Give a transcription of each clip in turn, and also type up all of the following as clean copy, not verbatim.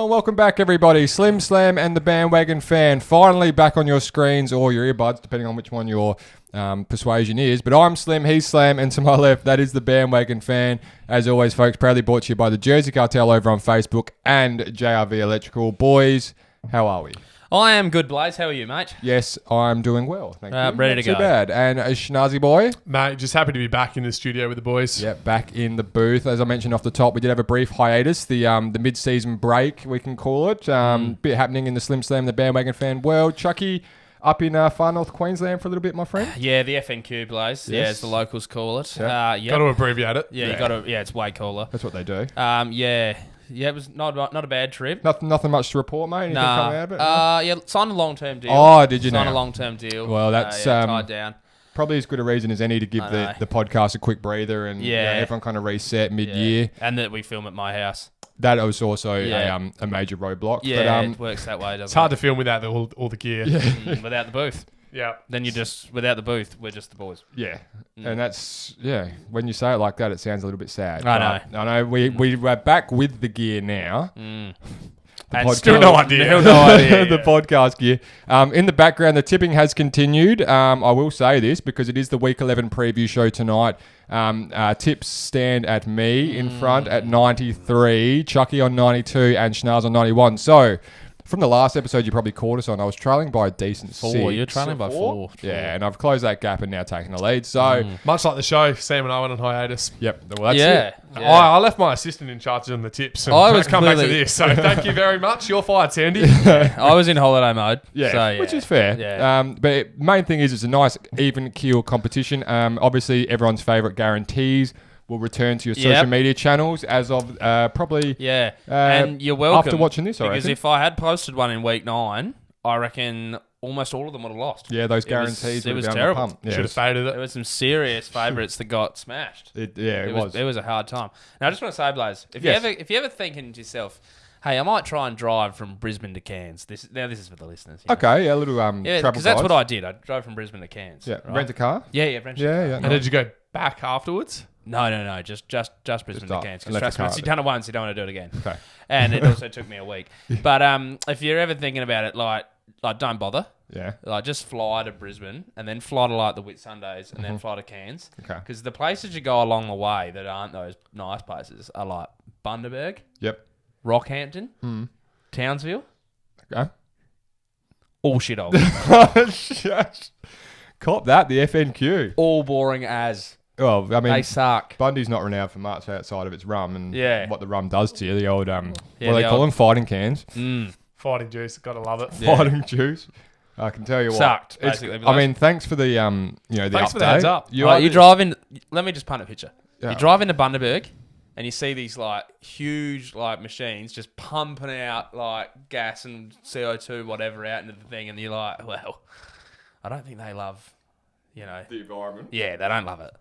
Well, welcome back, everybody. Slim Slam and the Bandwagon fan finally back on your screens or your earbuds, depending on which one your persuasion is. But I'm Slim, he's Slam, and to my left, that is the Bandwagon fan. As always, folks, proudly brought to you by the Jersey Cartel over on Facebook and JRV Electrical. Boys, how are we? I am good, Blaze. How are you, mate? Yes, I'm doing well. Thank you. Ready to Not go. too bad. And Schnazi boy? Mate, just happy to be back in the studio with the boys. Yeah, back in the booth. As I mentioned off the top, we did have a brief hiatus, the mid-season break, we can call it. Bit happening in the Slim Slam, the Bandwagon fan world. Chucky, up in far north Queensland for a little bit, my friend. Yeah, the FNQ, Blaze. Yeah, as the locals call it. Yeah. Yep. Got to abbreviate it. Yeah, you got to. Yeah, it's way cooler. That's what they do. Yeah, it was not a bad trip. Nothing much to report, mate. Anything coming out of it? Yeah, signed a long-term deal. Oh, did you Signed now? a long-term deal. Well, that's tied down. probably as good a reason as any to give the podcast a quick breather and everyone kind of reset mid-year. And that we film at my house. That was also a major roadblock. Yeah, but, it works that way, doesn't it? It's hard to film without all the gear. Yeah. Without the booth. Yeah. Then without the booth, we're just the boys. Yeah. And that's, when you say it like that, it sounds a little bit sad. I know. I know. We're back with the gear now. And Still no idea. The podcast gear. In the background, the tipping has continued. I will say this because it is the Week 11 preview show tonight. Tips stand at me in front at 93, Chucky on 92, and Schnaz on 91. So, from the last episode you probably caught us on, I was trailing by a decent 4. 6. You're trailing by 4. Yeah, and I've closed that gap and now taking the lead. So, Much like the show, Sam and I went on hiatus. yep, well, that's it. I left my assistant in charge on the tips. And I was come back to completely- this. So thank you very much. You're fired, Sandy. I was in holiday mode. Yeah, So, which is fair. Yeah. But main thing is it's a nice even keel competition. Obviously, everyone's favourite guarantees will return to your social media channels as of probably and you're welcome. after watching this, I because reckon. if I had posted one in week 9, I reckon almost all of them would have lost. Yeah, those guarantees. It was down the terrible. pump. Yeah, Should have faded There it. was some serious favourites that got smashed. it was. It was a hard time. Now I just want to say, Blaze, if you ever thinking to yourself, hey, I might try and drive from Brisbane to Cairns. This is for the listeners. You know? Okay, a little Yeah, travel because that's guide. what I did. I drove from Brisbane to Cairns. Yeah, right? rent a car. Yeah, rent a car. Yeah. And did you go back afterwards? No, just Brisbane to up Cairns. and Because left trust the me, car once you've done it once, you don't want to do it again. Okay. And it also took me a week. But if you're ever thinking about it, like don't bother. Yeah. Like just fly to Brisbane and then fly to like the Whitsundays and then fly to Cairns. Okay. Because the places you go along the way that aren't those nice places are like Bundaberg, Yep. Rockhampton, Townsville, Okay. all shit old. Cop that, the FNQ. all boring as. Well, I mean, They suck. Bundy's not renowned for much outside of its rum and Yeah. what the rum does to you. The old, what do the they call old- them? Fighting cans. Fighting juice. Gotta love it. Yeah. Fighting juice. I can tell you what. Sucked, It's- basically. I mean, thanks for the, the Thanks update. for the heads up. You drive in. Let me just paint a picture. Yeah. You drive into Bundaberg, and you see these like huge like machines just pumping out like gas and CO2 whatever out into the thing, and you're like, well, I don't think they love, the environment. Yeah, they don't love it.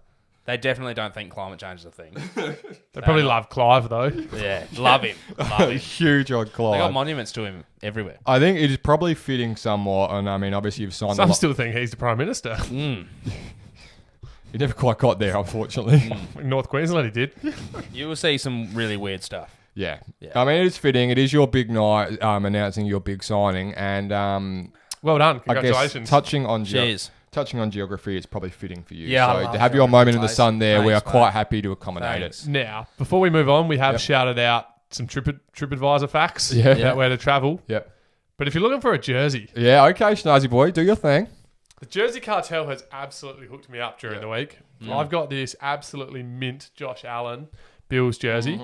They definitely don't think climate change is a thing. They probably love Clive, though. Yeah, love him. Love him. Huge odd They got Clive. monuments to him everywhere. I think it is probably fitting somewhat, and I mean, obviously you've signed. Some still think he's the Prime Minister. You never quite got there, unfortunately. In North Queensland, he did. You will see some really weird stuff. Yeah. Yeah. I mean, it is fitting. It is your big night, announcing your big signing, and Well done. I guess Congratulations. touching on geography, it's probably fitting for you. Yeah, I so love to have your geography, moment in the Blaze. sun there, we are Thanks, quite mate. happy to accommodate Thanks. it. Now, before we move on, we have shouted out some TripAdvisor facts Yeah. about where to travel. Yep. But if you're looking for a jersey, Yeah. Okay, Schnazzy boy, do your thing. the Jersey Cartel has absolutely hooked me up during the week. I've got this absolutely mint Josh Allen Bills jersey.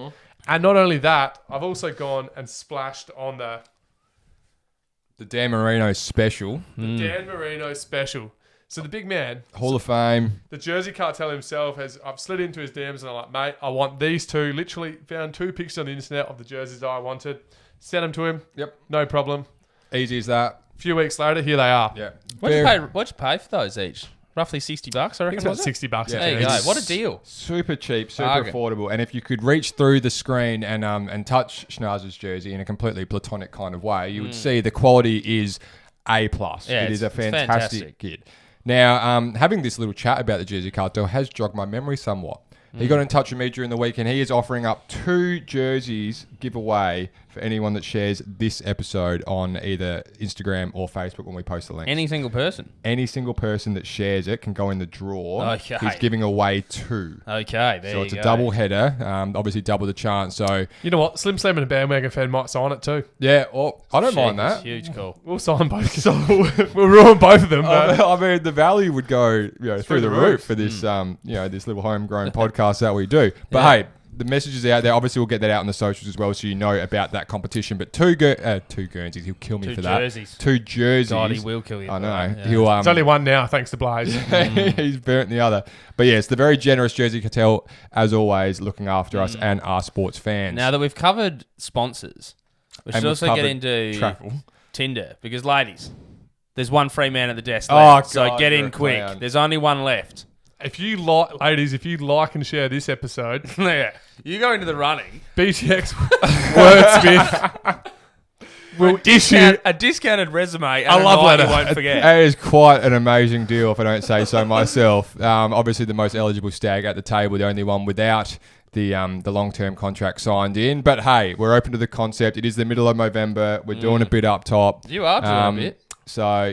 And not only that, I've also gone and splashed on the Dan Marino special, Dan Marino special. So the big man, Hall of Fame. the Jersey Cartel himself, I've slid into his DMs and I'm like, mate, I want these two. Literally found 2 pictures on the internet of the jerseys that I wanted. Sent them to him. Yep. No problem. Easy as that. A few weeks later, here they are. Yeah. What'd you pay for those each? Roughly $60, I I reckon. think it's about Was it? $60 Yeah. a There you jersey. go. What a deal. Super cheap, super Bargain. affordable, and if you could reach through the screen and touch Schnaz's jersey in a completely platonic kind of way, you would see the quality is A+. Yeah, It is a it's fantastic fantastic. kit. Now, having this little chat about the Jersey Cartel has jogged my memory somewhat. He got in touch with me during the week, and he is offering up 2 jerseys giveaway for for anyone that shares this episode on either Instagram or Facebook when we post the links. Any single person. Any single person that shares it can go in the draw. Okay. He's giving away 2. Okay, there So you it's go. a double header. Obviously double the chance. So You know what? Slim Slam and a Bandwagon fan might sign it too. yeah, well, I don't mind Jeez, that. Huge call. We'll sign both. We'll ruin both of them. But I mean, the value would go through the roof for this, this little homegrown podcast that we do. But hey, the message is out there. Obviously, we'll get that out on the socials as well, so you know about that competition. But two Guernseys, he'll kill me 2 for jerseys. that. 2 jerseys. God, he will kill you. I for know. that, yeah. He'll. There's only one now, thanks to Blaze. He's burnt the other. But yeah, it's the very generous Jersey Cartel, as always, looking after us and our sports fans. Now that we've covered sponsors, we should we've also get covered into travel. Tinder. Because, ladies, there's one free man at the desk Oh, left. So God, get you're in a quick. clown. There's only one left. If you like, ladies, if you like and share this episode, Yeah. You go into the running. BTX Wordsmith will issue. A discounted resume and A love night letter. you won't forget. That is quite an amazing deal, if I don't say so myself. Obviously, the most eligible stag at the table, the only one without the long-term contract signed in. But hey, we're open to the concept. It is the middle of November. We're doing a bit up top. You are doing a bit. So,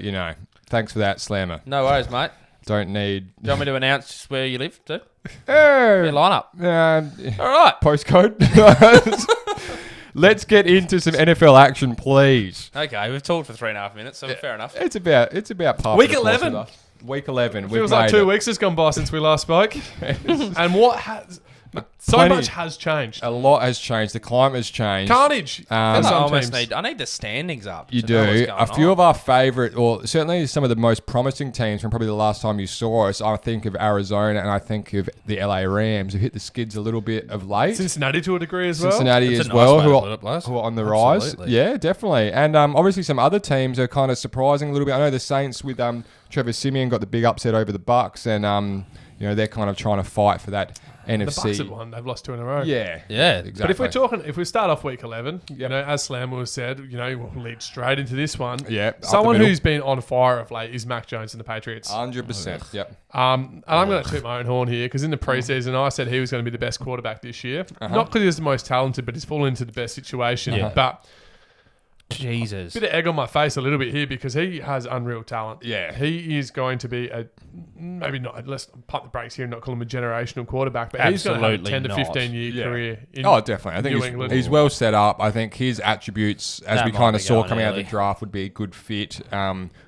thanks for that, Slammer. No worries, mate. Don't need... Do you want me to announce where you live, too? Eh, Yeah, line up. All right. postcode. Let's get into some NFL action, please. Okay, we've talked for 3.5 minutes, so fair enough. It's about par Week for the course 11. with us. Week 11. Feels like 2 weeks has gone by since we last spoke. And what has... So Plenty- much has changed. A lot has changed. The climate has changed. Carnage. I for some almost teams. I need the standings up. You to know what's do. going A few on. of our favourite, or certainly some of the most promising teams from probably the last time you saw us, I think of Arizona and I think of the LA Rams, who hit the skids a little bit of late. Cincinnati to a degree as well. Cincinnati It's as a nice well, way who to are, put it, Blaze. who are on the rise. Absolutely. Yeah, definitely. And obviously some other teams are kind of surprising a little bit. I know the Saints with Trevor Siemian got the big upset over the Bucks, and they're kind of trying to fight for that The NFC. Bucks have won. They've lost 2 in a row. Yeah, Yeah. exactly. But if we start off week 11, as Slammer has said, we'll lead straight into this one. Yeah, up the Someone middle. who's been on fire of late is Mac Jones and the Patriots. 100%. Yep. And I'm going to toot my own horn here because in the preseason I said he was going to be the best quarterback this year. Not because he's the most talented, but he's fallen into the best situation. Yeah. But Jesus. bit of egg on my face a little bit here because he has unreal talent. Yeah. He is going to be maybe not, let's pump the brakes here and not call him a generational quarterback, but he's going to have a Absolutely 10 to not. 15 year Yeah. career. In Oh, definitely. I New think England. he's well set up. I think his attributes, as That we might kind be of saw going coming out of the early. draft, would be a good fit.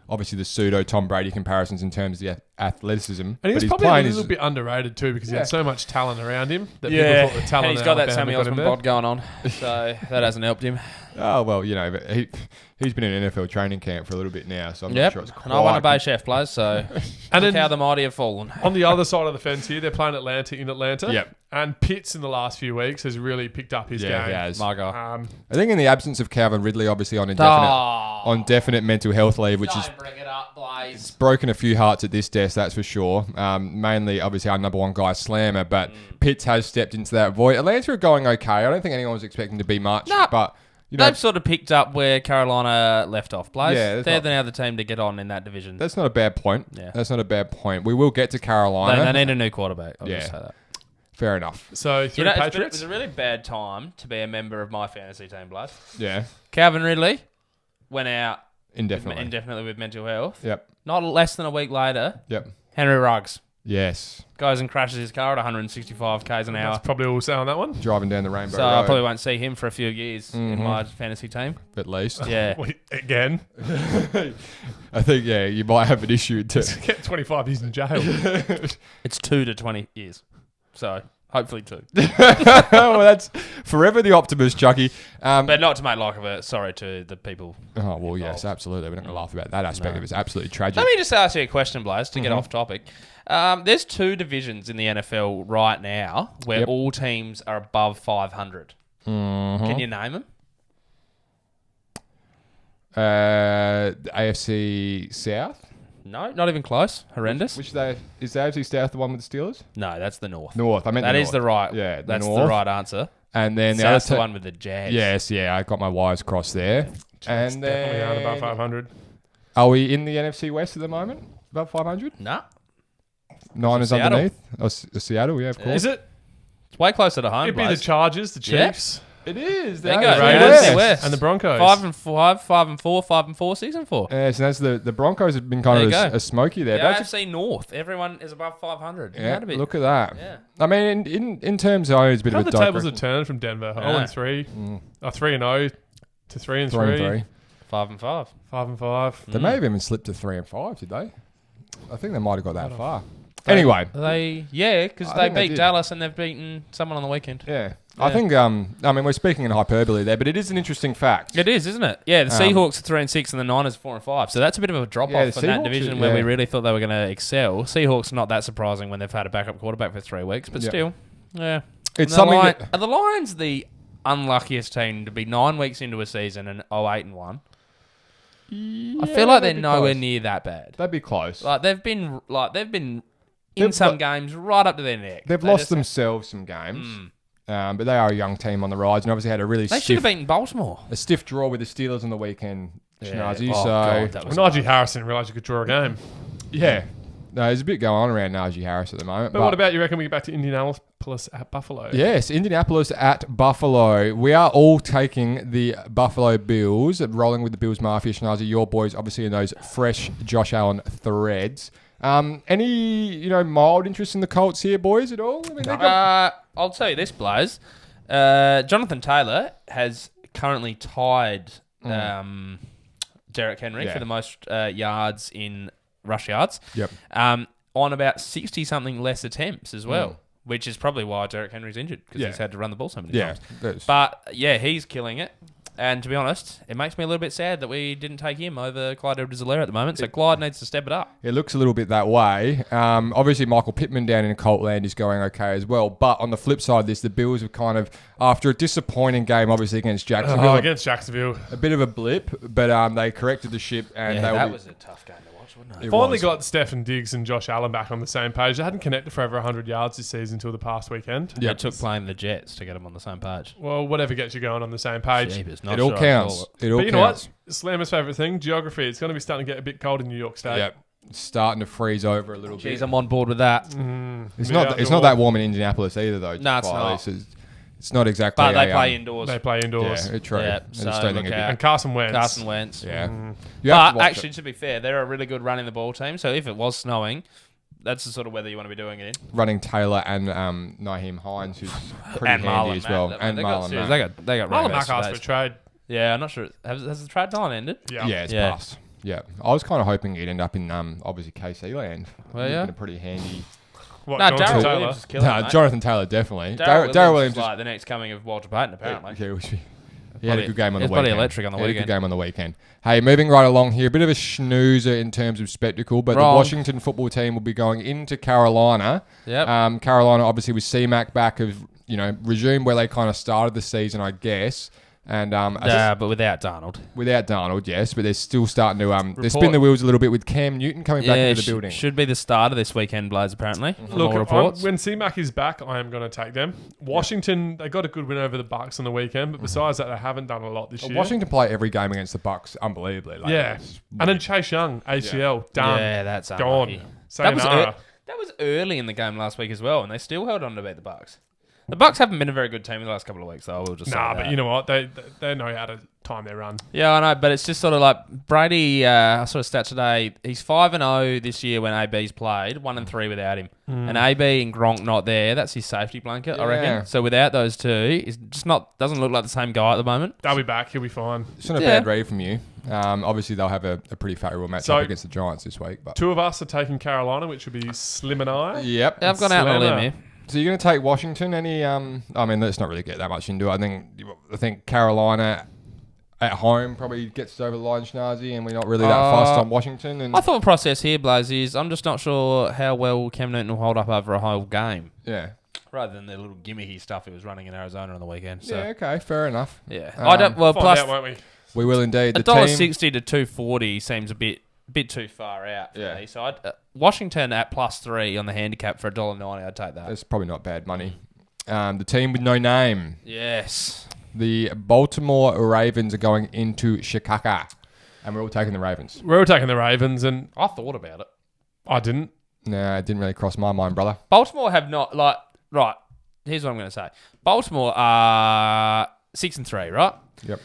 Obviously, the pseudo Tom Brady comparisons in terms of the athleticism. And but he's his probably a playing little is bit underred too because he Yeah. had so much talent around him that Yeah. people thought the talent And he's got that at Sammy Alabama Osborne got him bod going on, so that hasn't helped him. Oh well, but he's been in NFL training camp for a little bit now, so I'm not Yep. sure it's quite. And I want a Bay Chef, Blaze, so And look then- how the mighty have fallen. On the other side of the fence here, they're playing Atlanta in Atlanta. Yep. And Pitts in the last few weeks has really picked up his Yeah, game. he has. My God. I think in the absence of Calvin Ridley, obviously on definite mental health leave, which is bring it up, Blaze. broken a few hearts at this desk, that's for sure. Mainly, obviously, our number one guy, Slammer, but Pitts has stepped into that void. Atlanta are going okay. I don't think anyone was expecting to be much, No. but They've sort of picked up where Carolina left off, Blaze. Yeah, They're now the team to get on in that division. that's not a bad point. Yeah. That's not a bad point. We will get to Carolina. They need a new quarterback. I'll just Yeah. say that. Fair enough. So three It Patriots. was a really bad time to be a member of my fantasy team, Blaze. Yeah, Calvin Ridley went out indefinitely. with mental health. Yep. Not less than a week later, Yep. Henry Ruggs Yes. goes and crashes his car at 165 k's an hour. That's probably all we'll say on that one. Driving down the Rainbow So Road, I probably won't see him for a few years in my fantasy team. at least. Yeah. Wait, again. I think, you might have an issue too. Get 25 years in jail. It's 2 to 20 years. So hopefully 2. Well, that's forever the optimist, Chucky. But not to make light of it. Sorry to the people. Oh, well, yes, absolutely. We're not going to laugh about that aspect of it. It's absolutely tragic. Let me just ask you a question, Blaze, to get off topic. There's 2 divisions in the NFL right now where Yep. all teams are above 500. Can you name them? AFC South? No, not even close. Horrendous. Is the AFC South the one with the Steelers? No, that's the North. North. I meant That the is North. the right. Yeah, that's the North. right answer. And then the So other that's the one with the Jags. Yes, I got my wires crossed there. And Definitely around above then 500. are we in the NFC West at the moment? Above 500? Nah, Niners Seattle. underneath? Oh, Seattle, yeah, of course. Is it? it's way closer to home. It'd be the Blaze. Chargers, the Yeah. Chiefs. It is. There you The go. Raiders NFC West. and the Broncos. 5-5, 5-4, 5-4, 6-4. Yeah, so that's the Broncos have been kind There of you go. a smoky there. The But that's AFC North, everyone is above 500. yeah, That'd be- look at that. Yeah. I mean, in terms of it's a bit How of a the tables digression. have turned from Denver. Yeah. 0-3. Mm. 3-0 to 3-3. 3-3. 5-5. 5-5. They may have even slipped to 3-5, did they? I think they might have got that far. They- Anyway, because I they think they beat did. Dallas and they've beaten someone on the weekend. yeah. I think, I mean, we're speaking in hyperbole there, but it is an interesting fact. It is, isn't it? Yeah, the Seahawks are 3-6 and the Niners 4-5. So that's a bit of a drop Yeah, off the from that Seahawks division are- where we yeah. really thought they were going to excel. Seahawks not that surprising when they've had a backup quarterback for 3 weeks, but Yeah. still, yeah. It's And something that- are the Lions the unluckiest team to be 9 weeks into a season and 0-8-1? I feel like they're they'd be nowhere close. near that bad. That'd be close. Like they've been in They've some lo- games right up to their neck. They've They lost just- themselves some games, but they are a young team on the rise, and obviously had a really They should stiff, have beaten Baltimore. a stiff draw with the Steelers on the weekend. Schnazzy, Oh, so God, that was Well, Najee Harris didn't realise you could draw a game. yeah, no, there's a bit going on around Najee Harris at the moment. But what about you reckon we get back to Indianapolis at Buffalo? Yes, Indianapolis at Buffalo. We are all taking the Buffalo Bills, rolling with the Bills Mafia. Schnazzy, your boys obviously in those fresh Josh Allen threads. Any mild interest in the Colts here, boys, at all? I mean, they got- I'll tell you this, Blaze. Jonathan Taylor has currently tied Derrick Henry Yeah. for the most yards in rush yards. Yep. On about 60-something less attempts as well, which is probably why Derrick Henry's injured because Yeah. he's had to run the ball so many Yeah. times. that's- But, yeah, he's killing it. And to be honest, it makes me a little bit sad that we didn't take him over Clyde Edwards-Helaire at the moment. So Clyde needs to step it up. It looks a little bit that way. Obviously, Michael Pittman down in Colt land is going okay as well. But on the flip side of this, the Bills have kind of, after a disappointing game, obviously against Jacksonville, Against Jacksonville. a bit of a blip, but they corrected the ship and they that will was a tough game to watch, wasn't it? It Finally was. got Stephen Diggs and Josh Allen back on the same page. They hadn't connected for over 100 yards this season until the past weekend. Yeah. It took playing the Jets to get them on the same page. Well, whatever gets you going on the same page. Jeepers, not It all sure I counts. call it. It all But you know counts. what? Slammer's favourite thing, geography. It's going to be starting to get a bit cold in New York State. Yep. It's starting to freeze over a little Jeez, bit. I'm on board with that. It's not that warm in Indianapolis either, though. No, it's not. It's not exactly. But they a, play indoors. They play indoors. Yeah, true. Yeah, I just so don't think look it'd be- out. And Carson Wentz. Carson Wentz. Yeah. You have to But watch actually, it. to be fair, they're a really good running the ball team. So if it was snowing, that's the sort of weather you want to be doing it in. running Taylor and Naheem Hines, who's pretty And handy Marlon as well, Mack. and They got Marlon serious- Mack. They got Marlon running Mack backs asked for a for trade. days. Yeah, I'm not sure. Has the trade time ended? Yeah. Yeah, it's Yeah. passed. Yeah, I was kind of hoping he'd end up in obviously KC land. Well, Would've yeah. been a pretty handy. What, No, Jonathan Darryl Taylor? Williams is killing it, mate. Jonathan Taylor definitely. Darryl Williams Williams is just- like the next coming of Walter Payton, apparently. Yeah, he had a good game on the He was bloody weekend. electric on the He had a weekend. good game on the weekend. Hey, moving right along here, a bit of a snoozer in terms of spectacle, but Wrong. the Washington football team will be going into Carolina. Yep. Carolina, obviously, with C-Mac back, have resumed where they kind of started the season, I guess. And But without Darnold. without Darnold, yes, but they're still starting to they spin the wheels a little bit with Cam Newton coming back into the building. Should be the start of this weekend, Blaze, apparently. From Look, all reports. when C-Mac is back, I am going to take them. Washington, they got a good win over the Bucks on the weekend, but besides that, they haven't done a lot this year. Washington play every game against the Bucks unbelievably. Like, Yeah. it's And then Chase Young, ACL, done. Yeah, that's Gone. unlucky. That was, Sayonara. that was early in the game last week as well, and they still held on to beat the Bucks. The Bucks haven't been a very good team in the last couple of weeks, though. I will just say Nah, that. but you know what? They know how to time their run. Yeah, I know, but it's just sort of like Brady. I saw a stat today. He's 5-0 this year when AB's played, 1-3 without him. And AB and Gronk not there. That's his safety blanket, I Yeah. reckon. So without those two, he's just doesn't look like the same guy at the moment. They'll be back. He'll be fine. It's not a Yeah. bad read from you. Obviously, they'll have a pretty favourable matchup So- against the Giants this week. But Two of us are taking Carolina, which would be Slim and I. yep. I've gone out on a limb Slammer. here. So you're going to take Washington? Any? I mean, let's not really get that much into it. I think Carolina at home probably gets us over the line, Schnazzy, and we're not really that fussed on Washington. And My thought process here, Blaze, is I'm just not sure how well Cam Newton will hold up over a whole game, yeah, rather than the little gimmicky stuff he was running in Arizona on the weekend. So, yeah, okay, fair enough. yeah. I don't. Well, Find plus out, won't we? We will indeed. The $1.60 to $2.40 seems a bit too far out for Yeah. me. So Washington at +3 on the handicap for $1.90. I'd take that. That's probably not bad money. The team with no name, Yes. the Baltimore Ravens, are going into Chicago, and we're all taking the Ravens. We're all taking the Ravens, and I thought about it. I didn't. Nah, it didn't really cross my mind, brother. Baltimore have not right. Here's what I'm going to say. Baltimore are 6-3, right? Yep.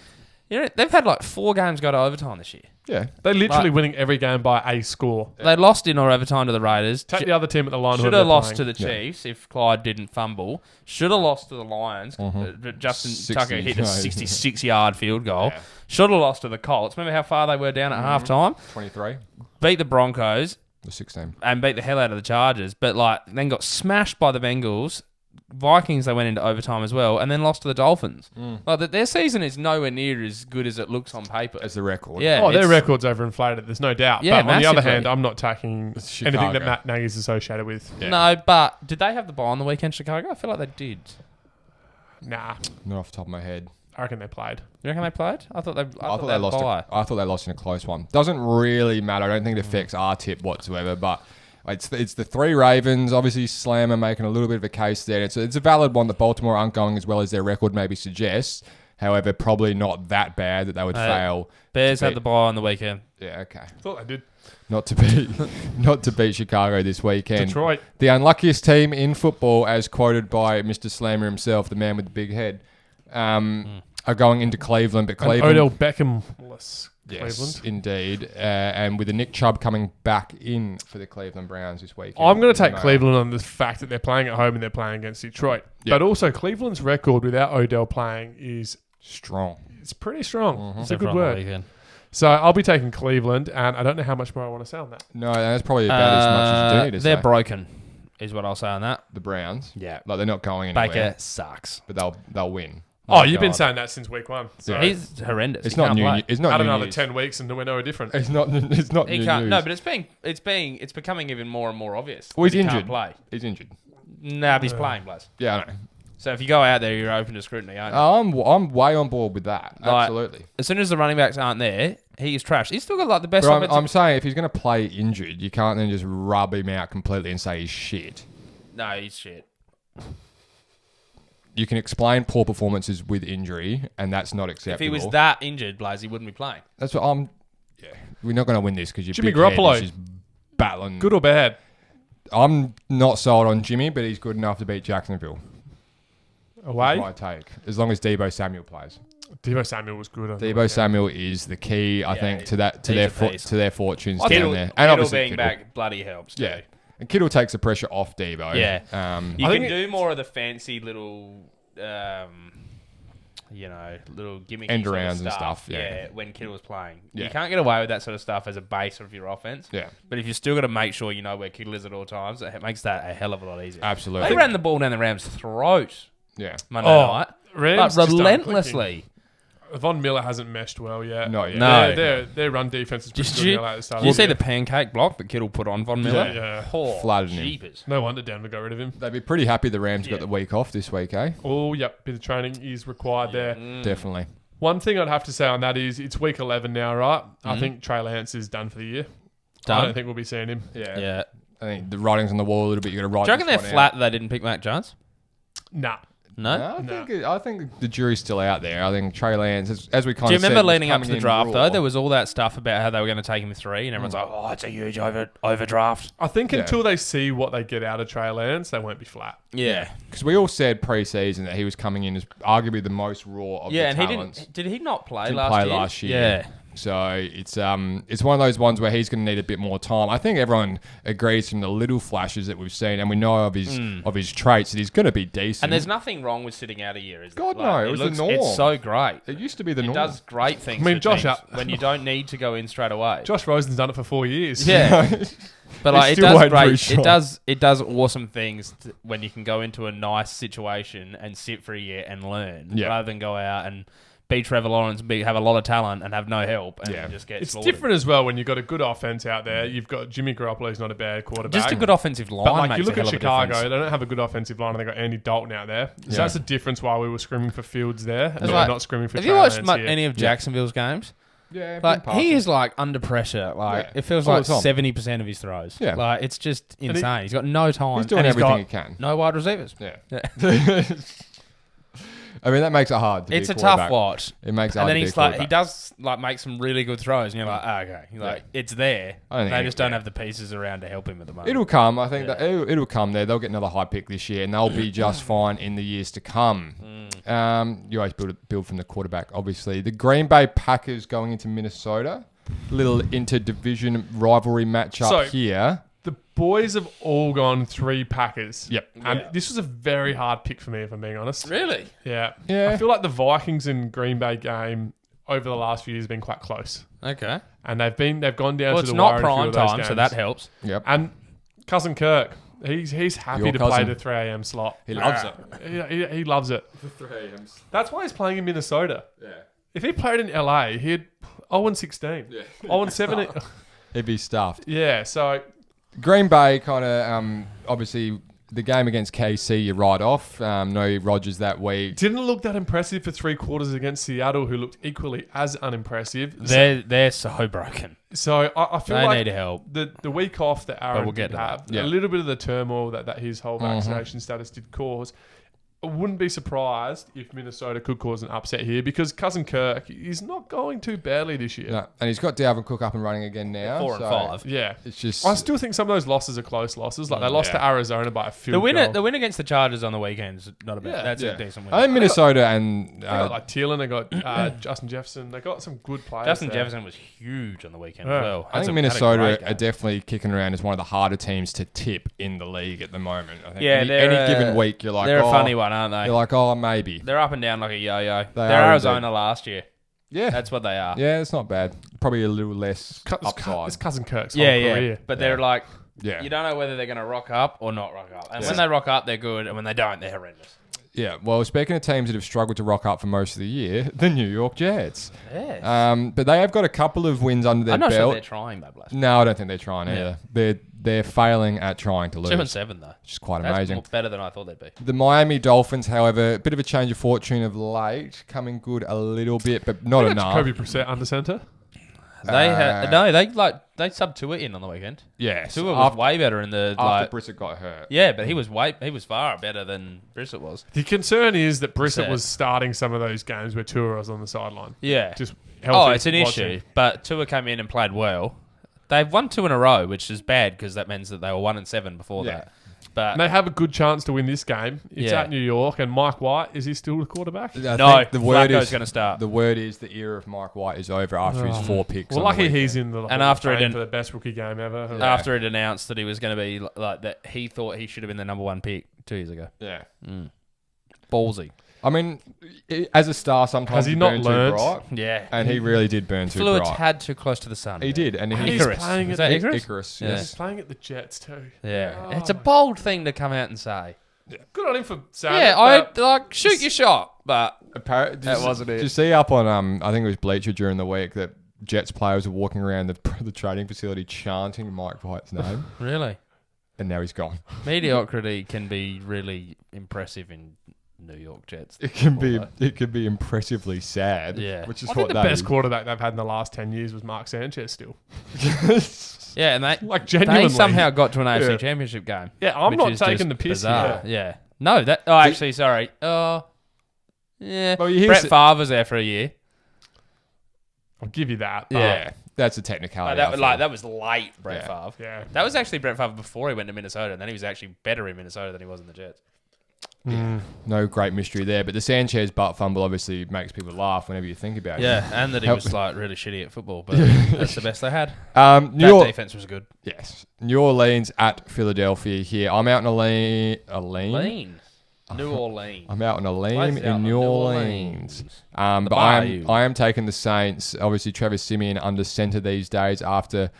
You know, they've had like 4 games go to overtime this year. Yeah. They're literally winning every game by a score. They lost in or overtime to the Raiders. Take the other team at the line. Should have lost to the Chiefs if Clyde didn't fumble. Should have lost to the Lions. Justin Tucker hit a 66-yard field goal. Yeah. Should have lost to the Colts. Remember how far they were down at halftime? 23. Beat the Broncos The 16. and beat the hell out of the Chargers. But like then got smashed by the Bengals. Vikings, they went into overtime as well, and then lost to the Dolphins. Like their season is nowhere near as good as it looks on paper. As the record. Yeah, Oh, their record's overinflated. There's no doubt. Yeah, but on the other massively. hand, I'm not taking Chicago. anything that Matt Nagy's associated with. Yeah. No, but did they have the bye on the weekend, Chicago? I feel like they did. Nah, Not off the top of my head. I reckon they played. You reckon they played? I thought they lost. I thought they lost in a close one. Doesn't really matter. I don't think it affects our tip whatsoever. But it's the 3 Ravens. Obviously, Slammer making a little bit of a case there. It's a valid one that Baltimore aren't going as well as their record maybe suggests. However, probably not that bad that they would fail. Bears had the bye on the weekend. Yeah, okay. Thought they did. Not to beat Chicago this weekend. Detroit. The unluckiest team in football, as quoted by Mr. Slammer himself, the man with the big head, are going into Cleveland. But Cleveland, Odell Beckham-less yes, Cleveland. indeed, and with the Nick Chubb coming back in for the Cleveland Browns this weekend. I'm going to take Cleveland on the fact that they're playing at home and they're playing against Detroit. Yep. But also, Cleveland's record without Odell playing is Strong. it's pretty strong. It's a Except for good on the word. weekend. So I'll be taking Cleveland, and I don't know how much more I want to say on that. No, that's probably about as much as you do need to They're say. broken, is what I'll say on that. The Browns. Yeah. Like they're not going anywhere. Baker sucks. But they'll win. Oh, you've been God. saying that since week 1. So Yeah. He's horrendous. It's He not can't new. play. It's not add new another news. 10 weeks and we're no different. It's not. It's not He new can't. news. No, but it's becoming even more and more obvious. Well, he's that he can't injured. Play. He's injured. Nah, but he's playing, Blaze. Yeah, I know. So if you go out there, you're open to scrutiny, aren't you? I'm way on board with that. Like, Absolutely. As soon as the running backs aren't there, he is trash. He's still got like the best But offensive. I'm saying if he's going to play injured, you can't then just rub him out completely and say he's shit. No, he's shit. You can explain poor performances with injury, and that's not acceptable. If he was that injured, Blaze, he wouldn't be playing. That's what I'm. Yeah, we're not going to win this because Jimmy big head Garoppolo. is just battling. Good or bad? I'm not sold on Jimmy, but he's good enough to beat Jacksonville. Away? My take, as long as Deebo Samuel plays. Deebo Samuel was good. On the Deebo weekend. Samuel is the key, I think, to that to he's their a beast. to their fortunes Kittle, down there, and Kittle obviously being Kittle. back bloody helps. Too. Yeah, and Kittle takes the pressure off Deebo. Yeah. You I can think do more of the fancy little, little gimmicky End sort of arounds and stuff, yeah. when Kittle's playing. Yeah. You can't get away with that sort of stuff as a base of your offense. Yeah. But if you still got to make sure you know where Kittle is at all times, it makes that a hell of a lot easier. Absolutely. They ran the ball down the Rams' throat Yeah. Monday Oh, night, Rams but just aren't relentlessly. Von Miller hasn't meshed well yet. Not yet. No. Their run defense is pretty Did good. you, now at the start did you of see the the pancake block that Kittle put on Von Miller? Yeah. Oh, Flooded him. jeepers. No wonder Denver got rid of him. They'd be pretty happy the Rams got Yeah. the week off this week, eh? Oh, yep. Bit of training is required there. Definitely. One thing I'd have to say on that is it's week 11 now, right? I think Trey Lance is done for the year. Done? I don't think we'll be seeing him. Yeah. I think the writing's on the wall a little bit. You got to write. Do you reckon they're this one flat out. that they didn't pick Mac Jones? Nah. No? No, I think the jury's still out there. I think Trey Lance, as we kind Do you of remember said, leading was up to the coming in draft, raw. though? There was all that stuff about how they were going to take him with 3, and everyone's like, oh, it's a huge overdraft. I think Yeah. until they see what they get out of Trey Lance, they won't be flat. Yeah. Because we all said pre-season that he was coming in as arguably the most raw of Yeah, the and talents. did he not play Didn't last play year? last year. Yeah. So it's one of those ones where he's going to need a bit more time. I think everyone agrees from the little flashes that we've seen, and we know of his traits that he's going to be decent. And there's nothing wrong with sitting out a year, is there? God, no, it was the norm. It's so great. It used to be the It norm. does great things I mean, for Josh, teams when you don't need to go in straight away. Josh Rosen's done it for 4 years. Yeah. But like, it still does waiting for his great. shot. It does awesome things when you can go into a nice situation and sit for a year and learn, Yeah. rather than go out and be Trevor Lawrence, have a lot of talent and have no help, and Yeah. just get It's slaughtered. different as well when you've got a good offense out there. You've got Jimmy Garoppolo's not a bad quarterback. Just a good offensive line. But like makes you look a at hell of a Chicago, difference. they don't have a good offensive line, and they got Andy Dalton out there. So Yeah. that's the difference why we were screaming for Fields there, and like- we're not screaming for. Have Trey you watched Lance here. any of Jacksonville's games? Yeah, Like been he passing. is like under pressure. Like Yeah. it feels All like the time. 70% of his throws. Yeah. Like it's just he- insane. He's got no time. He's doing and everything got he can. No wide receivers. Yeah. Yeah. I mean, that makes it hard. To It's be a quarterback. tough watch. It makes it And hard then to be he's a like, he quarterback. does like make some really good throws, and you're like, okay, it's there. I don't think They it- just don't yeah. have the pieces around to help him at the moment. It'll come. I think that it'll come there. They'll get another high pick this year, and they'll be just fine in the years to come. You always build from the quarterback, obviously. The Green Bay Packers going into Minnesota. Little inter-division rivalry matchup So- here. The boys have all gone 3 Packers. Yep. And this was a very hard pick for me, if I'm being honest. Really? Yeah. Yeah. I feel like the Vikings and Green Bay game over the last few years have been quite close. Okay. And they've gone down Well, to it's the not wire in a few prime of those time, so games. that helps. Yep. And Cousin Kirk, he's happy Your to play cousin. the 3 a.m. slot. He loves it. He loves it. The 3 a.m. That's why he's playing in Minnesota. Yeah. If he played in LA, he'd 0-16. Yeah. 0-7. He'd be stuffed. Yeah, so Green Bay kind of, obviously, the game against KC, you write off. No Rodgers that week. didn't look that impressive for 3 quarters against Seattle, who looked equally as unimpressive. They're so broken. So I feel They like need help. the week off that Aaron we'll get did to that. have, Yeah. a little bit of the turmoil that his whole vaccination status did cause, I wouldn't be surprised if Minnesota could cause an upset here because Cousin Kirk is not going too badly this year. No, and he's got Dalvin Cook up and running again now. 4 and so 5. Yeah. It's just... I still think some of those losses are close losses. Like they lost to Arizona by a field goal. The win against the Chargers on the weekend is not a bad. Yeah. That's Yeah. a decent win. I think Minnesota and... They got like Thielen, they got Justin Jefferson. They got some good players. Justin there. Jefferson was huge on the weekend Yeah. as well. I think Had a Minnesota great are game. definitely kicking around as one of the harder teams to tip in the league at the moment. I think Yeah, any they're given week, you're like, They're oh, a funny one, aren't they? You're like, oh, maybe. They're up and down like a yo-yo. They They're are Arizona indeed. last year. Yeah. That's what they are. Yeah, it's not bad. Probably a little less upside. It's Cousin Kirk's Yeah, whole yeah. career. But they're like, Yeah. you don't know whether they're going to rock up or not rock up. And when they rock up, they're good. And when they don't, they're horrendous. Yeah. Well, speaking of teams that have struggled to rock up for most of the year, the New York Jets. Yes. But they have got a couple of wins under their I'm not belt. sure they're trying, though, Blast. No, I don't think they're trying either. They're failing at trying to lose. 7-7, though. Which is quite That's amazing. better than I thought they'd be. The Miami Dolphins, however, a bit of a change of fortune of late, coming good a little bit, but not They got enough. Jacoby Brissett under center. They they subbed Tua in on the weekend. Yes. Tua was way better in the after Brissett got hurt. Yeah, but he was far better than Brissett was. The concern is that Brissett Brissett. was starting some of those games where Tua was on the sideline. Yeah. Just Oh, healthy it's an watching. issue. But Tua came in and played well. They've won 2 in a row, which is bad because that means that they were 1-7 before Yeah. that. But And they have a good chance to win this game. It's Yeah. at New York, and Mike White, is he still the quarterback? I no, think the word Flacco's is going to start. the word is the era of Mike White is over after his 4 picks. Well, on the lucky weekend. he's in the And Hall of after it Fame didn't- for the best rookie game ever. Yeah. After it announced that he was going to be like that, he thought he should have been the number 1 pick 2 years ago. Yeah. Ballsy. I mean, as a star, sometimes Has he you not burn learnt? too bright, Yeah. and he really did burn too Flew a bright. tad too close to the sun. He did, and And he he's Icarus. playing Is at that Icarus? Icarus, Yeah. He's yes. playing at the Jets too. Yeah. Oh. It's a bold thing to come out and say. Good on him for saying Yeah, it, but I like shoot your shot, but That wasn't it. Did you see up on I think it was Bleacher during the week that Jets players were walking around the training facility chanting Mike White's name, really, and now he's gone. mediocrity can be really impressive in New York Jets. It can football, be impressively sad. Yeah. which is I what think the that best is. quarterback they've had in the last 10 years was Mark Sanchez still. Yeah, and Like, genuinely. they somehow got to an AFC Yeah. Championship game. Yeah, I'm which not is taking just the piss bizarre. here. Yeah. No, that. Oh, actually, sorry. Oh, yeah. Well, you hear Brett s- Favre was there for a year. I'll give you that. but- Yeah, that's a technicality. I feel. That was late, Brett Yeah. Favre. Yeah. That was actually Brett Favre before he went to Minnesota, and then he was actually better in Minnesota than he was in the Jets. No great mystery there, but the Sanchez butt fumble obviously makes people laugh whenever you think about it. Yeah, and that he Help was me. like really shitty at football, but that's the best they had. New That defense was good. Yes, New Orleans at Philadelphia. Here, I'm out in a lean. New Orleans. I'm out on a Place lane out in on New New Orleans. Orleans. But Bayou. I am taking the Saints. Obviously, Trevor Siemian under center these days after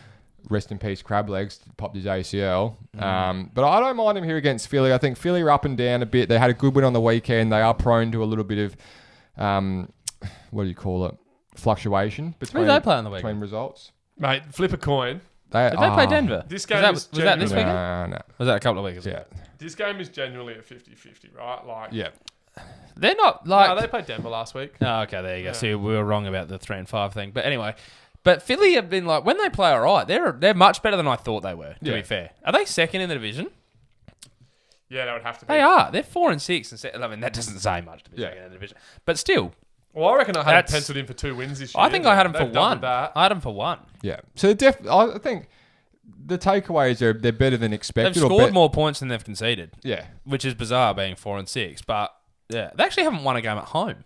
rest in peace crab legs popped his ACL. But I don't mind him here against Philly. I think Philly are up and down a bit. They had a good win on the weekend. They are prone to a little bit of what do you call it? Fluctuation between they play on the weekend? between results. Mate, flip a coin. Did they play Denver? This Was game that, is was that this genuinely- weekend? No. Was that a couple of weeks ago? Yeah. This game is genuinely a 50-50, right? Like, Yeah. They're not like. no, they played Denver last week. Oh, okay, there you go. Yeah. See, we were wrong about the 3 and 5 thing, but anyway. But Philly have been like when they play all right, they're much better than I thought they were. To Yeah. be fair, are they second in the division? Yeah, that would have to be. They are. They're 4-6. I mean, that doesn't say much to be second in the division. But still. Well, I reckon I had them penciled in for 2 wins this year. I think I had them for They've doubled 1. that. I had them for 1. Yeah. So I think the takeaways are they're better than expected. They've scored more points than they've conceded. Yeah. Which is bizarre being 4-6. But yeah, they actually haven't won a game at home.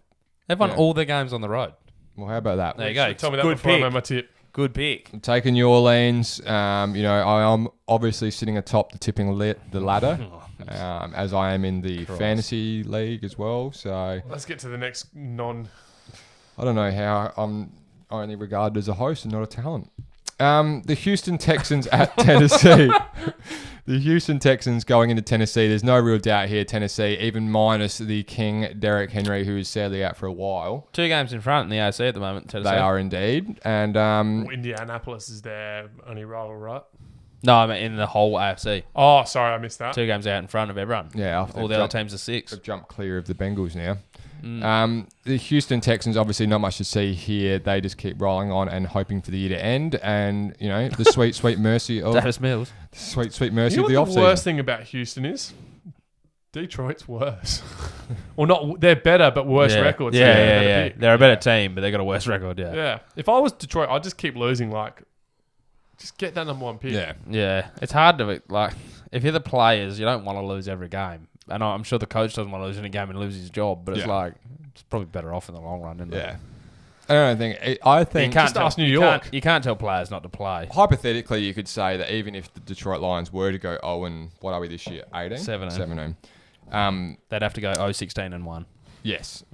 They've won all their games on the road. Well, how about that? There you go. Tell me that Good before I pick. made my tip. Good pick. I'm taking New Orleans. I am obviously sitting atop the tipping the ladder, as I am in the fantasy league as well. So Let's get to the next I don't know how I'm only regarded as a host and not a talent. The Houston Texans at Tennessee. The Houston Texans going into Tennessee. There's no real doubt here. Tennessee, even minus the king, Derrick Henry, who is sadly out for a while. 2 games in front in the AFC at the moment. Tennessee. They are indeed. And Indianapolis is their only rival, right? No, I mean in the whole AFC. Oh, sorry, I missed that. 2 games out in front of everyone. yeah, All the other teams are 6. They've jumped clear of the Bengals now. The Houston Texans, obviously not much to see here. They just keep rolling on and hoping for the year to end. And, the sweet, sweet mercy of Davis Mills. sweet, sweet mercy You know of what the the worst offseason. thing about Houston is? Detroit's worse. Well, not they're better, but worse records. Yeah. They're a better team, but they got a worse record. Yeah. Yeah. If I was Detroit, I'd just keep losing. Just get that number 1 pick. Yeah. Yeah. It's hard to if you're the players, you don't want to lose every game. And I'm sure the coach doesn't want to lose any game and lose his job, but it's it's probably better off in the long run, isn't it? Yeah. I think You can't Just tell, ask New you York. You can't tell players not to play. hypothetically, you could say that even if the Detroit Lions were to go 0 what are we this year? 18? 17. 17. They'd have to go 0-16-1. Yes.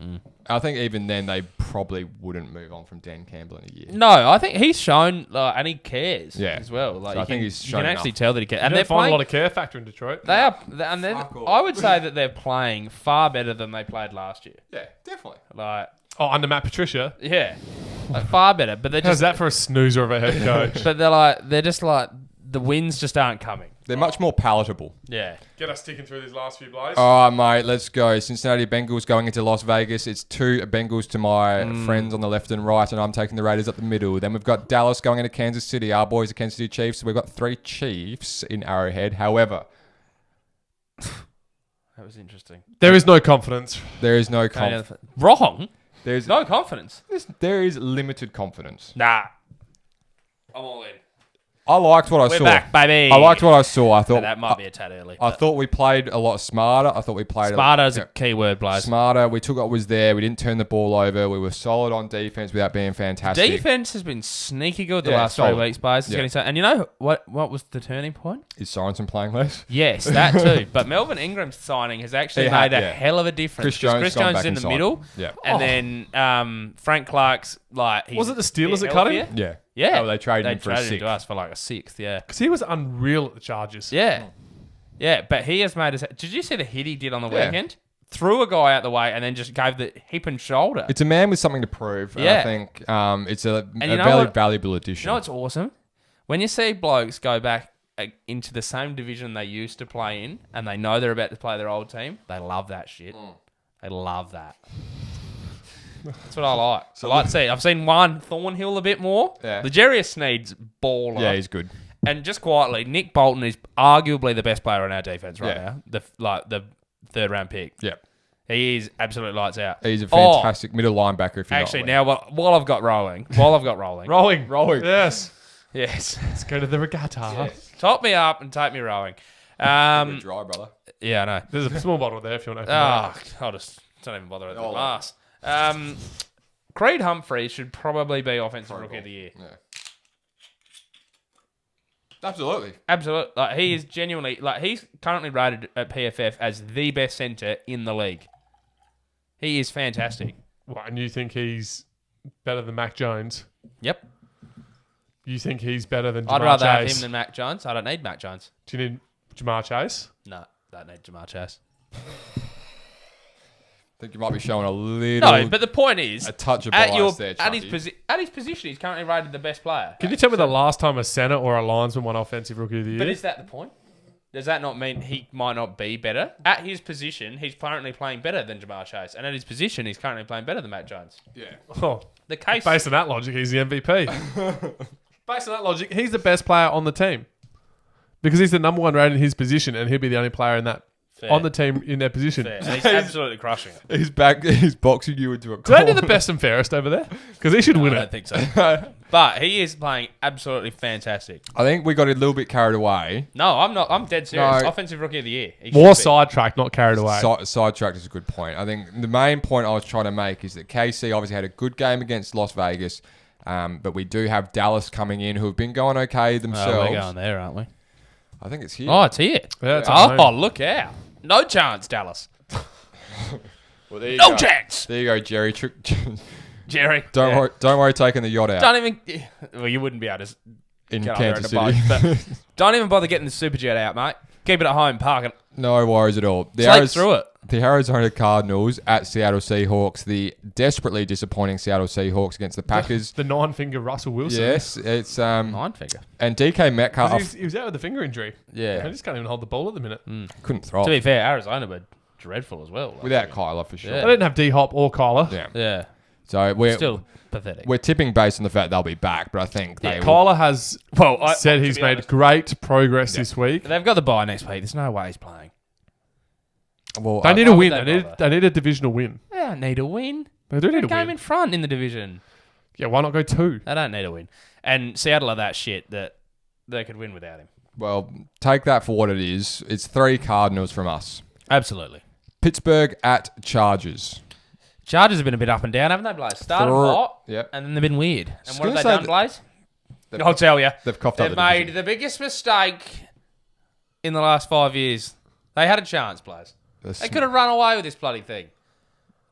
I think even then they probably wouldn't move on from Dan Campbell in a year. No, I think he's shown and he cares Yeah. as well. Like So I think he's you shown can actually enough. tell that he cares. And And they they're find playing. a lot of care factor in Detroit. They are, and then Fuck off. I would say that they're playing far better than they played last year. Yeah, definitely. Like, Oh, under Matt Patricia. yeah, far better. But they're How's just, that for a snoozer of a head coach? but they're just like the wins just aren't coming. They're much more palatable. Yeah, Get us sticking through these last few blows. All right, mate, let's go. Cincinnati Bengals going into Las Vegas. It's 2 Bengals to my friends on the left and right, and I'm taking the Raiders up the middle. Then we've got Dallas going into Kansas City. Our boys are Kansas City Chiefs, so we've got 3 Chiefs in Arrowhead. However, that was interesting. There is no confidence. there is no confidence. Wrong. There's No confidence. there is limited confidence. Nah. I'm all in. I liked what I We're saw. back, baby. I liked what I saw. I thought That might be a tad early. I thought we played a lot smarter. I thought we played Smarter is a key word, Blaze. smarter. We took what was there. We didn't turn the ball over. We were solid on defense without being fantastic. Defense has been sneaky good the Yeah, last solid. 3 weeks, Blaze. Yeah. And you know what was the turning point? Is Sorensen playing less? Yes, that too. But Melvin Ingram's signing has actually He made had- a yeah. hell of a difference. Chris Jones 'Cause Chris gone Jones back is in the inside. middle. Yeah. And then Frank Clark's he's Was it the Steelers a bit that cut him? healthier. Yeah. Yeah. Oh, they traded him for a traded him sixth. to us for like a 6th, yeah. Because he was unreal at the Chargers. Yeah. Yeah, but he has made us... Did you see the hit he did on the Yeah. weekend? Threw a guy out the way and then just gave the hip and shoulder. It's a man with something to prove. And Yeah. I think it's a you know very what? valuable addition. You know what's awesome? When you see blokes go back into the same division they used to play in and they know they're about to play their old team, they love that shit. They love that. That's what I like. I like to see it. I've seen one, Thornhill a bit more. Yeah. Legarius Sneed's baller. Yeah, he's good. And just quietly, Nick Bolton is arguably the best player on our defense right Yeah. now. The 3rd round pick. Yeah. He is absolute lights out. He's a fantastic middle linebacker. If you're Actually, not now while I've got rolling, Rolling. Yes. yes, Let's go to the regatta. top me up and take me rowing. dry, brother. Yeah, I know. There's a small bottle there if you want to open it. I'll just don't even bother with the Oh, glass. Creed Humphrey should probably be offensive rookie of the year. Yeah. Absolutely. Absolutely, like he is genuinely he's currently rated at PFF as the best center in the league. He is fantastic. What, and you think he's better than Mac Jones? Yep, You think he's better than Jamar I'd rather have Chase? him than Mac Jones. I don't need Mac Jones. Do you need Jamar Chase? No, don't need Jamar Chase. I think you might be showing a little. No, but the point is, a touch of at bias there, at his Chucky. at his position, he's currently rated the best player. Can you tell me the last time a center or a linesman won offensive rookie of the year? But is that the point? Does that not mean he might not be better? At his position, he's currently playing better than Jamar Chase. And at his position, he's currently playing better than Matt Jones. Yeah. Oh, The case... based on that logic, he's the MVP. Based on that logic, he's the best player on the team. Because he's the number 1 rated in his position and he'll be the only player in that on the team in their position. Fair. He's absolutely crushing it. He's boxing you into a Do they corner. do the best and fairest over there? Because he should win I it. don't think so. But he is playing absolutely fantastic. I think we got a little bit carried away. No, I'm not. I'm dead serious. No. Offensive Rookie of the Year. He More should be. sidetracked, not carried away. Sidetracked is a good point. I think the main point I was trying to make is that KC obviously had a good game against Las Vegas, but we do have Dallas coming in who have been going okay themselves. We're going there, aren't we? I think it's here. Oh, it's here. Yeah, it's at Oh, home. look out. No chance, Dallas. Well, there you No go. chance. There you go, Jerry. Jerry. Don't worry taking the yacht out Don't even... Well, you wouldn't be able to in get up there in Kansas a City. boat. But don't even bother getting the Superjet out, mate. Keep it at home, park it. No worries at all. Sleep through it. The Arizona Cardinals at Seattle Seahawks. The desperately disappointing Seattle Seahawks against the Packers. The 9-finger Russell Wilson. Yes, it's Nine figure. and DK Metcalf He was out with a finger injury. Yeah. He just can't even hold the ball at the minute. couldn't throw To be fair, Arizona were dreadful as well. without Kyler for sure. Yeah. They didn't have D-Hop or Kyler. Yeah. Yeah. So we're Still pathetic. we're tipping based on the fact they'll be back, but I think they will. Kyler has Well, said to he's be made honest, great progress this week. they've got the bye next week. There's no way he's playing. Well, They need a why would win. they bother? They need a divisional win. They don't need a win. They do need a Game win. in front in the division. Yeah, why not go 2? They don't need a win. And Seattle are that shit that they could win without him. well, take that for what it is. It's 3 Cardinals from us. Absolutely. Pittsburgh at Chargers. Chargers have been a bit up and down, haven't they, Blaze? Started hot, Yep. and then they've been weird. And Just what have gonna they say done, Blaze? They've- I'll tell you. They've coughed up They've the made division. the biggest mistake in the last 5 years. They had a chance, Blaze. They could have run away with this bloody thing.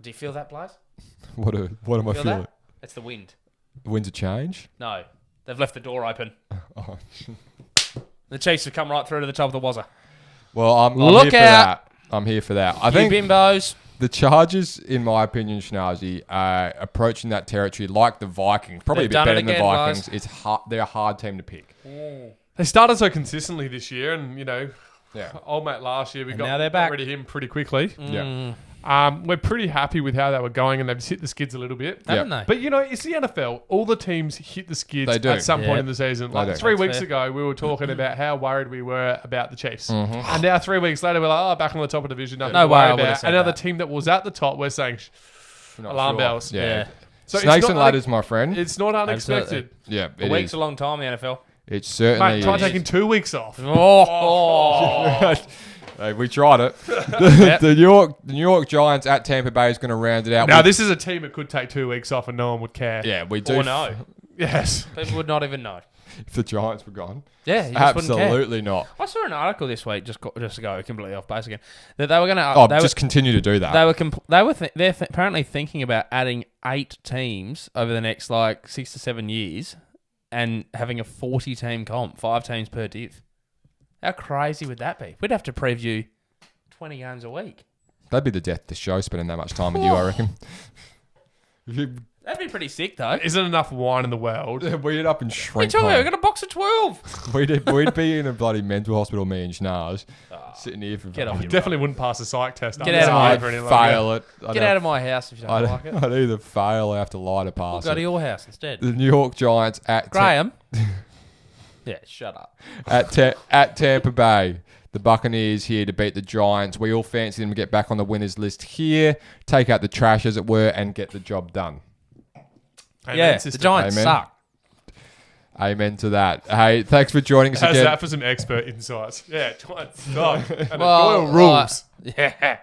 Do you feel that, Blaze? What am I Feel feeling? that? It's the wind. Winds of change? No. They've left the door open. Oh. The Chiefs have come right through to the top of the wazza. Well, I'm Look here for out. that. I'm here for that. I You think bimbos. the Chargers, in my opinion, Schnazzy, are approaching that territory like the Vikings. Probably They've a bit done it better than the again, Vikings. guys. It's hard, they're a hard team to pick. They started so consistently this year, and, Yeah. old mate last year, we now got they're back. rid of him pretty quickly. Yeah. We're pretty happy with how they were going, and they've just hit the skids a little bit. Haven't Yeah. they? But, it's the NFL. All the teams hit the skids They do. at some Yeah. point in the season. Like do. 3 That's weeks fair. ago, we were talking about how worried we were about the Chiefs. Mm-hmm. And now 3 weeks later, we're like, back on the top of the division. Nothing No to way I worry would've about. said Another that. team that was at the top, we're saying, Not alarm sure. bells. Yeah. Yeah. So it's Snakes not and like- ladders, my friend. It's not unexpected. Yeah, A it week's is. a long time in the NFL. It certainly Mate, try is. taking 2 weeks off. Oh. Hey, we tried it. The New York Giants at Tampa Bay is going to round it out. Now, with- this is a team that could take 2 weeks off and no one would care. yeah, we do. Or no. Yes. People would not even know. If the Giants were gone, Yeah, you just wouldn't care. absolutely not. I saw an article this week, just to go completely off base again, that they were going to. Oh, just continue to do that. They're apparently thinking about adding 8 teams over the next 6 to 7 years, and having a 40-team comp, 5 teams per div. How crazy would that be? We'd have to preview 20 games a week. That'd be the death of the show, spending that much time with you, I reckon. If you That'd be pretty sick, though. Isn't enough wine in the world. we'd it up and What are you shrink talking about? home. We've got a box of 12. We'd be in a bloody mental hospital, me and Schnars, sitting here for Get off your Definitely wouldn't pass a psych test. Get out of my- I'd fail it. Get out of my house if you don't like it. I'd either fail or have to lie to We'll pass go to it. your house instead. The New York Giants at Graham. Yeah, shut up. at Tampa Bay. The Buccaneers here to beat the Giants. We all fancy them to get back on the winners list here, take out the trash, as it were, and get the job done. Amen, Yeah, the sister. Giants Amen. suck. Amen to that. Hey, thanks for joining us How's again. that for some expert insights? Yeah, Giants suck. And Well, Doyle rules. Yeah.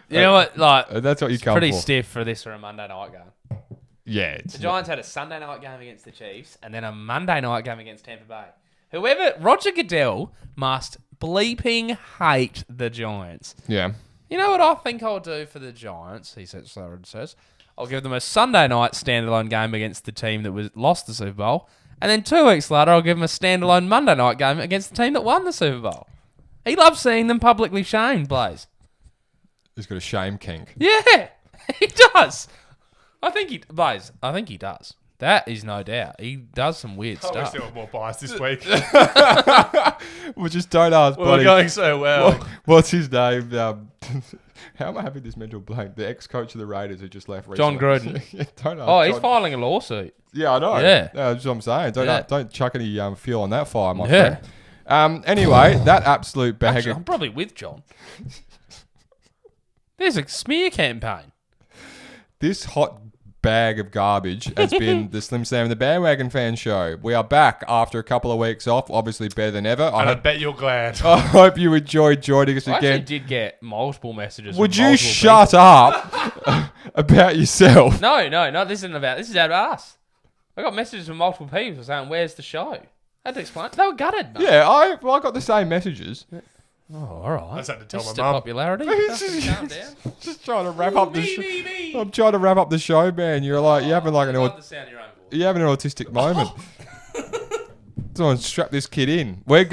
You know what? That's what you It's come pretty for. stiff for this or a Monday night game. Yeah. It's The Giants had a Sunday night game against the Chiefs and then a Monday night game against Tampa Bay. Roger Goodell must bleeping hate the Giants. Yeah. You know what I think I'll do for the Giants? He says, I'll give them a Sunday night standalone game against the team that lost the Super Bowl. And then 2 weeks later, I'll give them a standalone Monday night game against the team that won the Super Bowl. He loves seeing them publicly shamed, Blaze. He's got a shame kink. Yeah, he does. I think he does. That is no doubt. He does some weird I wish stuff. there were more bias this week. Well, just don't ask, We're buddy. going so well. What's his name? How am I having this mental blank? The ex-coach of the Raiders who just left recently. John Gruden. Yeah, don't ask Oh, he's John. filing a lawsuit. Yeah, I know. Yeah. That's what I'm saying. Don't chuck any fuel on that fire, my Yeah. friend. Anyway, that absolute bag Actually, of I'm probably with John. There's a smear campaign. This hot bag of garbage has been the Slim Sam and the Bandwagon Fan Show. We are back after a couple of weeks off, obviously better than ever. And I bet you're glad. I hope you enjoyed joining us I again. actually did get multiple messages. Would from you multiple shut up about yourself? people. No. This isn't about. This is about us. I got messages from multiple people saying, "Where's the show?" I had to explain. They were gutted. Mate. Yeah, I got the same messages. Oh, all right. I just had to tell Just my a mum. popularity. Calm down. Just trying to wrap up the show. I'm trying to wrap up the show, man. You're like, you're having like I love the sound of your own voice. you're having an autistic moment. Someone strap this kid in. We are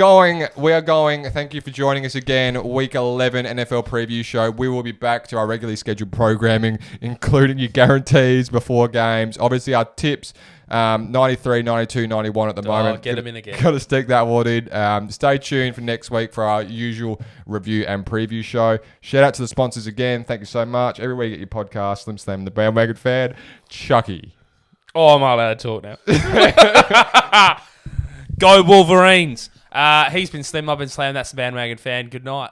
going. Thank you for joining us again. Week 11 NFL preview show. We will be back to our regularly scheduled programming, including your guarantees before games. Obviously, our tips. 93, 92, 91 at the moment. Get them in again. Got to stick that one in. Stay tuned for next week for our usual review and preview show. Shout out to the sponsors again. Thank you so much. Every week you get your podcast, Slim Slam, the Bandwagon Fan, Chucky. Oh, I'm not allowed to talk now. Go Wolverines. He's been Slim. I've been Slam. That's the Bandwagon Fan. Good night.